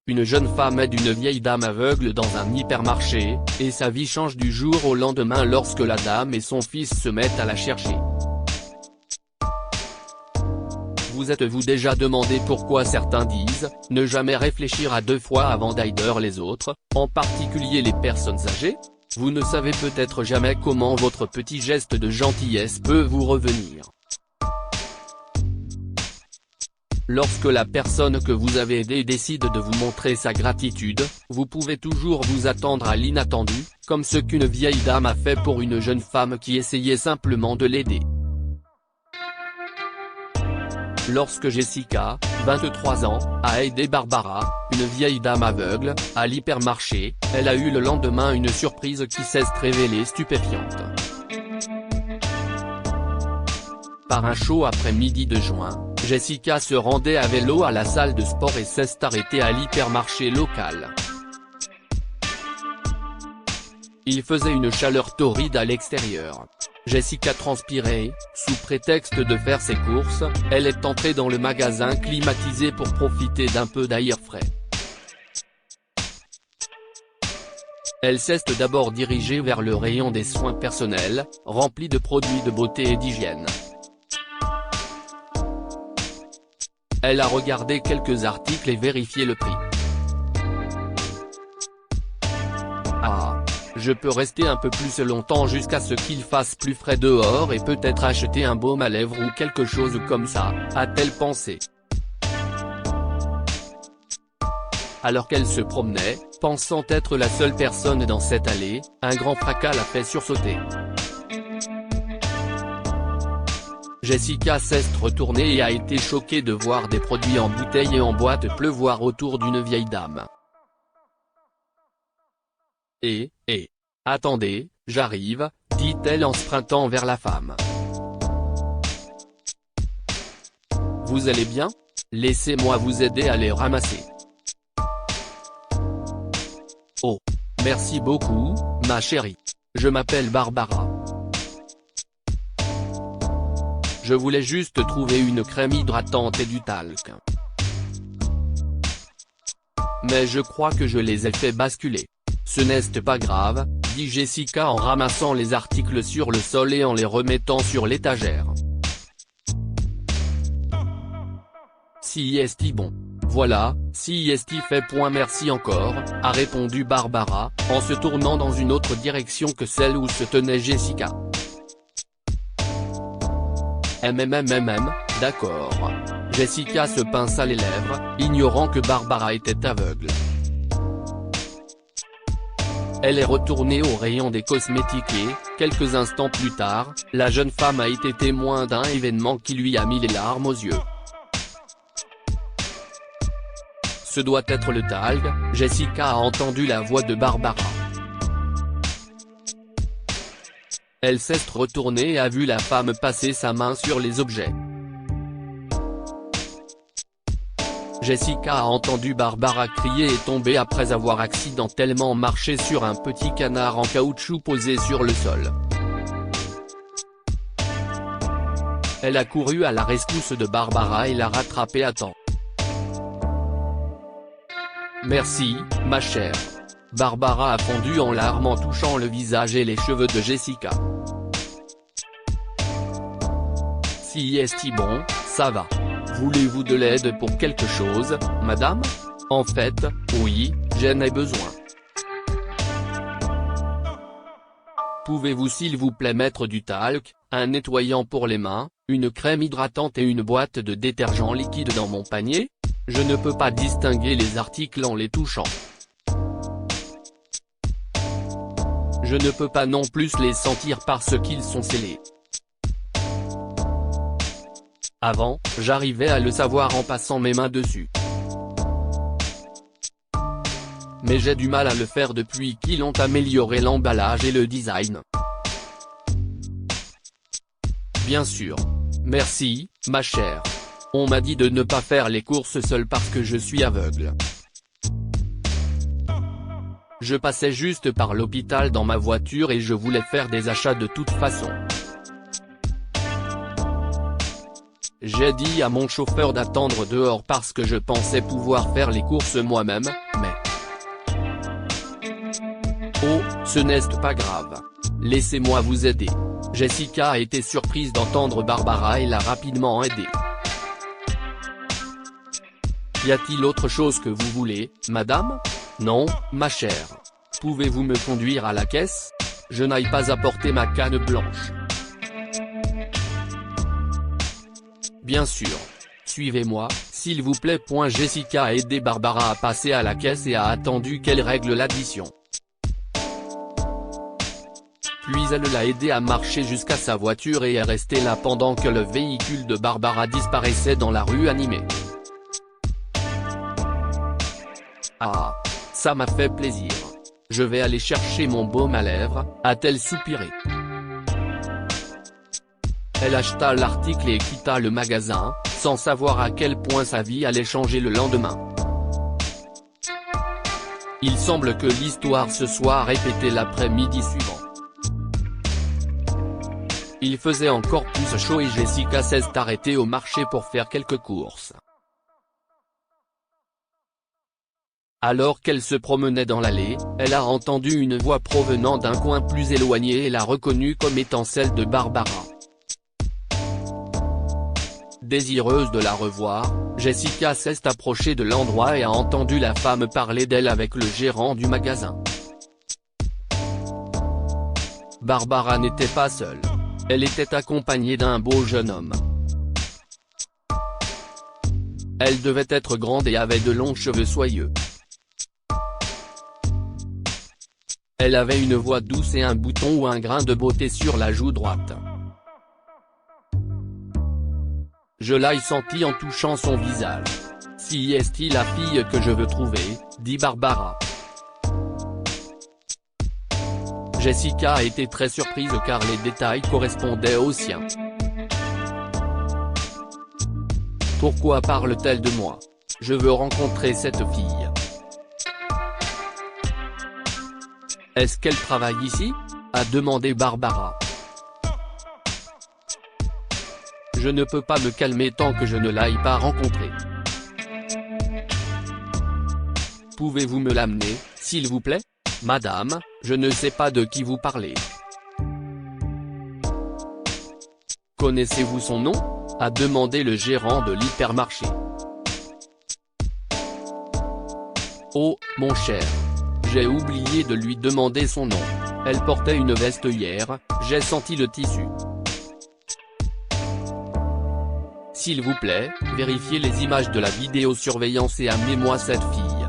une jeune femme aide une vieille dame aveugle dans un hypermarché, et sa vie change du jour au lendemain lorsque la dame et son fils se mettent à la chercher. Vous êtes-vous déjà demandé pourquoi certains disent « ne jamais réfléchir à deux fois avant d'aider les autres, en particulier les personnes âgées » ? Vous ne savez peut-être jamais comment votre petit geste de gentillesse peut vous revenir. Lorsque la personne que vous avez aidée décide de vous montrer sa gratitude, vous pouvez toujours vous attendre à l'inattendu, comme ce qu'une vieille dame a fait pour une jeune femme qui essayait simplement de l'aider. Lorsque Jessica, 23 ans, a aidé Barbara, une vieille dame aveugle, à l'hypermarché, elle a eu le lendemain une surprise qui s'est révélée stupéfiante. Par un chaud après-midi de juin, Jessica se rendait à vélo à la salle de sport et s'est arrêtée à l'hypermarché local. Il faisait une chaleur torride à l'extérieur. Jessica transpirait, sous prétexte de faire ses courses, elle est entrée dans le magasin climatisé pour profiter d'un peu d'air frais. Elle s'est d'abord dirigée vers le rayon des soins personnels, rempli de produits de beauté et d'hygiène. Elle a regardé quelques articles et vérifié le prix. Ah, je peux rester un peu plus longtemps jusqu'à ce qu'il fasse plus frais dehors et peut-être acheter un baume à lèvres ou quelque chose comme ça, a-t-elle pensé. Alors qu'elle se promenait, pensant être la seule personne dans cette allée, un grand fracas l'a fait sursauter. Jessica s'est retournée et a été choquée de voir des produits en bouteille et en boîte pleuvoir autour d'une vieille dame. Attendez, j'arrive, dit-elle en sprintant vers la femme. Vous allez bien? Laissez-moi vous aider à les ramasser. Oh, merci beaucoup, ma chérie. Je m'appelle Barbara. Je voulais juste trouver une crème hydratante et du talc. Mais je crois que je les ai fait basculer. Ce n'est pas grave, dit Jessica en ramassant les articles sur le sol et en les remettant sur l'étagère. Si est bon. Voilà, si est fait. Merci encore, a répondu Barbara, en se tournant dans une autre direction que celle où se tenait Jessica. D'accord. Jessica se pinça les lèvres, ignorant que Barbara était aveugle. Elle est retournée au rayon des cosmétiques et, quelques instants plus tard, la jeune femme a été témoin d'un événement qui lui a mis les larmes aux yeux. Ce doit être le talc, Jessica a entendu la voix de Barbara. Elle s'est retournée et a vu la femme passer sa main sur les objets. Jessica a entendu Barbara crier et tomber après avoir accidentellement marché sur un petit canard en caoutchouc posé sur le sol. Elle a couru à la rescousse de Barbara et l'a rattrapée à temps. Merci, ma chère. Barbara a fondu en larmes en touchant le visage et les cheveux de Jessica. Si est bon, ça va. Voulez-vous de l'aide pour quelque chose, madame? En fait, oui, j'en ai besoin. Pouvez-vous s'il vous plaît mettre du talc, un nettoyant pour les mains, une crème hydratante et une boîte de détergent liquide dans mon panier? Je ne peux pas distinguer les articles en les touchant. Je ne peux pas non plus les sentir parce qu'ils sont scellés. Avant, j'arrivais à le savoir en passant mes mains dessus. Mais j'ai du mal à le faire depuis qu'ils ont amélioré l'emballage et le design. Bien sûr. Merci, ma chère. On m'a dit de ne pas faire les courses seule parce que je suis aveugle. Je passais juste par l'hôpital dans ma voiture et je voulais faire des achats de toute façon. J'ai dit à mon chauffeur d'attendre dehors parce que je pensais pouvoir faire les courses moi-même, mais… Oh, ce n'est pas grave. Laissez-moi vous aider. Jessica a été surprise d'entendre Barbara et l'a rapidement aidée. Y a-t-il autre chose que vous voulez, madame? Non, ma chère. Pouvez-vous me conduire à la caisse? Je n'aille pas apporter ma canne blanche. Bien sûr. Suivez-moi, s'il vous plaît. Jessica a aidé Barbara à passer à la caisse et a attendu qu'elle règle l'addition. Puis elle l'a aidé à marcher jusqu'à sa voiture et est restée là pendant que le véhicule de Barbara disparaissait dans la rue animée. Ah, ça m'a fait plaisir. Je vais aller chercher mon baume à lèvres, a-t-elle soupiré. Elle acheta l'article et quitta le magasin, sans savoir à quel point sa vie allait changer le lendemain. Il semble que l'histoire se soit répétée l'après-midi suivant. Il faisait encore plus chaud et Jessica s'est arrêtée au marché pour faire quelques courses. Alors qu'elle se promenait dans l'allée, elle a entendu une voix provenant d'un coin plus éloigné et l'a reconnue comme étant celle de Barbara. Désireuse de la revoir, Jessica s'est approchée de l'endroit et a entendu la femme parler d'elle avec le gérant du magasin. Barbara n'était pas seule. Elle était accompagnée d'un beau jeune homme. Elle devait être grande et avait de longs cheveux soyeux. Elle avait une voix douce et un bouton ou un grain de beauté sur la joue droite. Je l'ai senti en touchant son visage. Si est-il la fille que je veux trouver, dit Barbara. Jessica a été très surprise car les détails correspondaient aux siens. Pourquoi parle-t-elle de moi? Je veux rencontrer cette fille. Est-ce qu'elle travaille ici? A demandé Barbara. Je ne peux pas me calmer tant que je ne l'aille pas rencontrer. Pouvez-vous me l'amener, s'il vous plaît? Madame, je ne sais pas de qui vous parlez. Connaissez-vous son nom? A demandé le gérant de l'hypermarché. Oh, mon cher. J'ai oublié de lui demander son nom. Elle portait une veste hier, j'ai senti le tissu. S'il vous plaît, vérifiez les images de la vidéosurveillance et amenez-moi cette fille.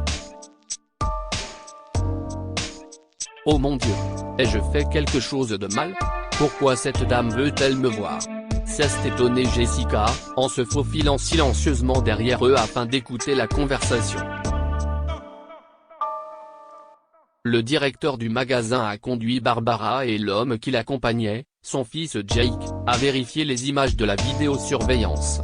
Oh mon Dieu. Ai-je fait quelque chose de mal? Pourquoi cette dame veut-elle me voir? S'est étonnée Jessica, en se faufilant silencieusement derrière eux afin d'écouter la conversation. Le directeur du magasin a conduit Barbara et l'homme qui l'accompagnait, son fils Jake, à vérifier les images de la vidéosurveillance.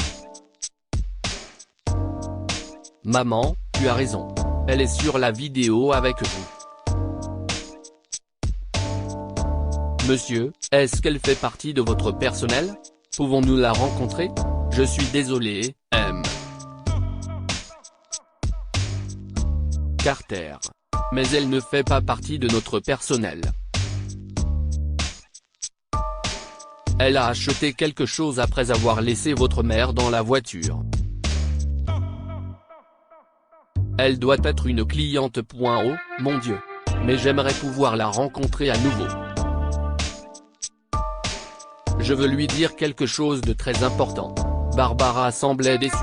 Maman, tu as raison. Elle est sur la vidéo avec vous. Monsieur, est-ce qu'elle fait partie de votre personnel? Pouvons-nous la rencontrer? Je suis désolé, M. Carter. Mais elle ne fait pas partie de notre personnel. Elle a acheté quelque chose après avoir laissé votre mère dans la voiture. Elle doit être une cliente. Oh, mon Dieu. Mais j'aimerais pouvoir la rencontrer à nouveau. Je veux lui dire quelque chose de très important. Barbara semblait déçue.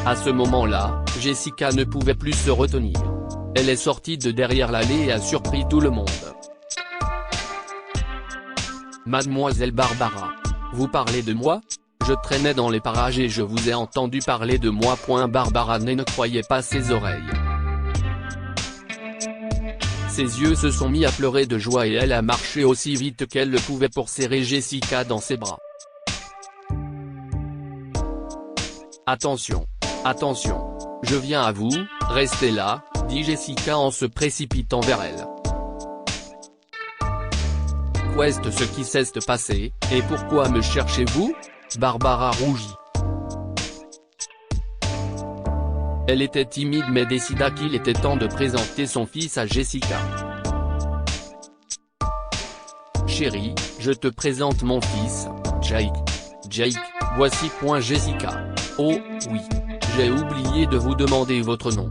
À ce moment-là, Jessica ne pouvait plus se retenir. Elle est sortie de derrière l'allée et a surpris tout le monde. Mademoiselle Barbara. Vous parlez de moi? Je traînais dans les parages et je vous ai entendu parler de moi. Barbara ne croyait pas ses oreilles. Ses yeux se sont mis à pleurer de joie et elle a marché aussi vite qu'elle le pouvait pour serrer Jessica dans ses bras. Attention. Attention. Je viens à vous, restez là, dit Jessica en se précipitant vers elle. quoi est ce qui s'est passé, et pourquoi me cherchez-vous? Barbara rougit. Elle était timide mais décida qu'il était temps de présenter son fils à Jessica. Chérie, je te présente mon fils, Jake. Jake, voici. Jessica. Oh, oui. J'ai oublié de vous demander votre nom.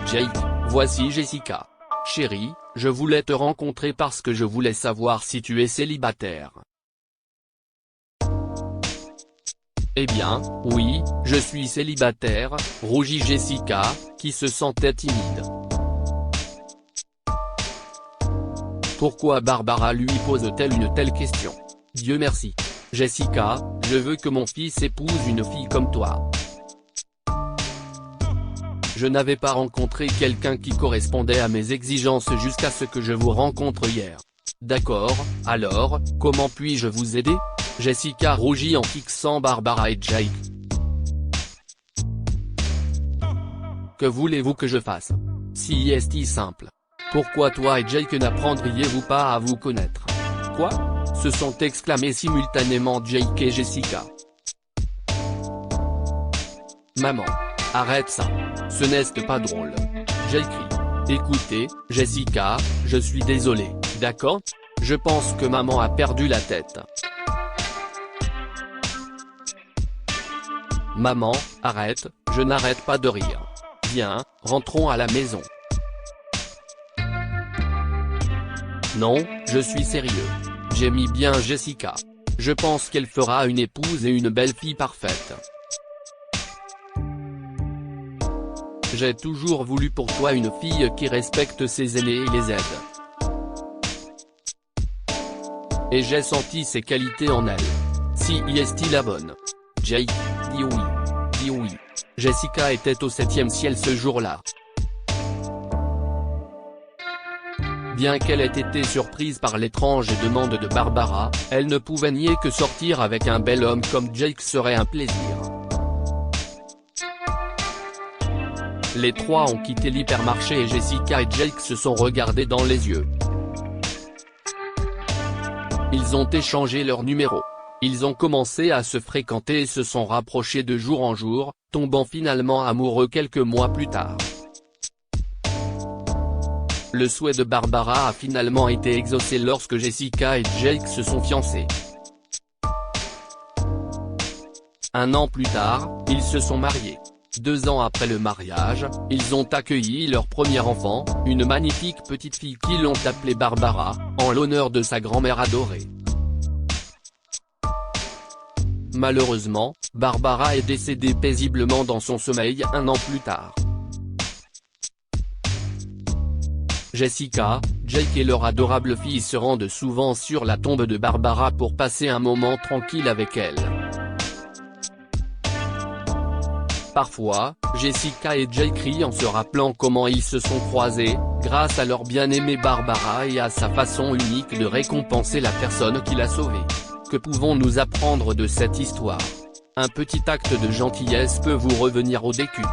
Jake, voici Jessica. Chérie, je voulais te rencontrer parce que je voulais savoir si tu es célibataire. Eh bien, oui, je suis célibataire, rougit Jessica, qui se sentait timide. Pourquoi Barbara lui pose-t-elle une telle question? Dieu merci. Jessica, je veux que mon fils épouse une fille comme toi. Je n'avais pas rencontré quelqu'un qui correspondait à mes exigences jusqu'à ce que je vous rencontre hier. D'accord, alors, comment puis-je vous aider? Jessica rougit en fixant Barbara et Jake. Que voulez-vous que je fasse? Si est simple. Pourquoi toi et Jake n'apprendriez-vous pas à vous connaître? Quoi? Se sont exclamés simultanément Jake et Jessica. Maman. Arrête ça. Ce n'est pas drôle. Jake crie. Écoutez, Jessica, je suis désolé, d'accord? Je pense que maman a perdu la tête. Maman, arrête, je n'arrête pas de rire. Viens, rentrons à la maison. Non, je suis sérieux. J'aime bien Jessica. Je pense qu'elle fera une épouse et une belle fille parfaite. J'ai toujours voulu pour toi une fille qui respecte ses aînés et les aide. Et j'ai senti ses qualités en elle. Si est la bonne. Jake, dis oui. Dis oui. Jessica était au 7e ciel ce jour-là. Bien qu'elle ait été surprise par l'étrange demande de Barbara, elle ne pouvait nier que sortir avec un bel homme comme Jake serait un plaisir. Les trois ont quitté l'hypermarché et Jessica et Jake se sont regardés dans les yeux. Ils ont échangé leurs numéros. Ils ont commencé à se fréquenter et se sont rapprochés de jour en jour, tombant finalement amoureux quelques mois plus tard. Le souhait de Barbara a finalement été exaucé lorsque Jessica et Jake se sont fiancés. Un an plus tard, ils se sont mariés. 2 ans après le mariage, ils ont accueilli leur premier enfant, une magnifique petite fille qu'ils ont appelée Barbara, en l'honneur de sa grand-mère adorée. Malheureusement, Barbara est décédée paisiblement dans son sommeil 1 an plus tard. Jessica, Jake et leur adorable fille se rendent souvent sur la tombe de Barbara pour passer un moment tranquille avec elle. Parfois, Jessica et Jake rient en se rappelant comment ils se sont croisés, grâce à leur bien-aimée Barbara et à sa façon unique de récompenser la personne qui l'a sauvée. Que pouvons-nous apprendre de cette histoire? Un petit acte de gentillesse peut vous revenir au décuple.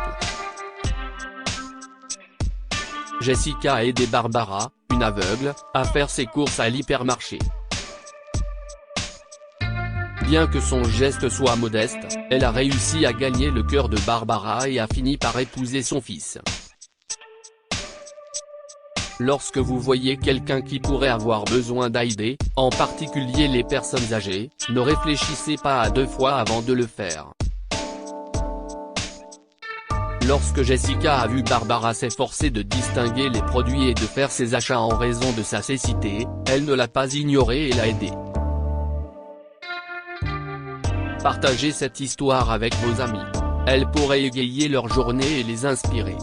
Jessica a aidé Barbara, une aveugle, à faire ses courses à l'hypermarché. Bien que son geste soit modeste, elle a réussi à gagner le cœur de Barbara et a fini par épouser son fils. Lorsque vous voyez quelqu'un qui pourrait avoir besoin d'aide, en particulier les personnes âgées, ne réfléchissez pas à 2 fois avant de le faire. Lorsque Jessica a vu Barbara s'efforcer de distinguer les produits et de faire ses achats en raison de sa cécité, elle ne l'a pas ignoré et l'a aidé. Partagez cette histoire avec vos amis. Elle pourrait égayer leur journée et les inspirer.